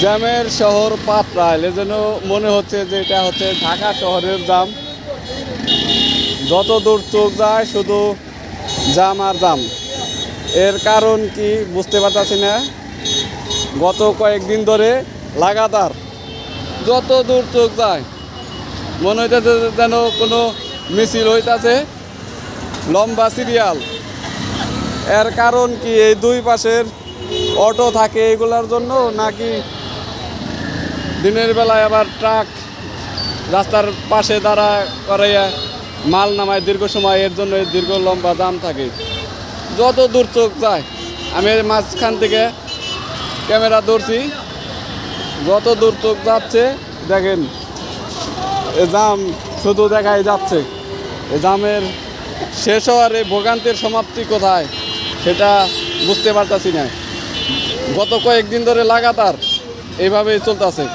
জ্যামের শহর পাটরাইল, এজন্য মনে হচ্ছে যে এটা হচ্ছে ঢাকা শহরের জাম। যত দূর চোখ যায় শুধু জাম আর জাম। এর কারণ কি বুঝতে পারতাছি না। গত কয়েকদিন ধরে লাগাতার যত দূর চোখ যায় মনে হইতেছে যেন কোনো মিছিল হইতাছে, লম্বা সিরিয়াল। এর কারণ কি এই দুই পাশের অটো থাকে এগুলার জন্য, নাকি দিনের বেলায় আবার ট্রাক রাস্তার পাশে দাঁড়া করাইয়া মাল নামায় দীর্ঘ সময়, এর জন্য দীর্ঘ লম্বা জাম থাকে। যত দূর চোখ যায়, আমি মাঝখান থেকে ক্যামেরা ধরছি, যত দূর চোখ যাচ্ছে দেখেন এ জাম শুধু দেখাই যাচ্ছে। এ জামের শেষ হওয়ার এই ভোগান্তির সমাপ্তি কোথায় সেটা বুঝতে পারতাছি না। গত কয়েকদিন ধরে লাগাতার এইভাবেই চলতেছে।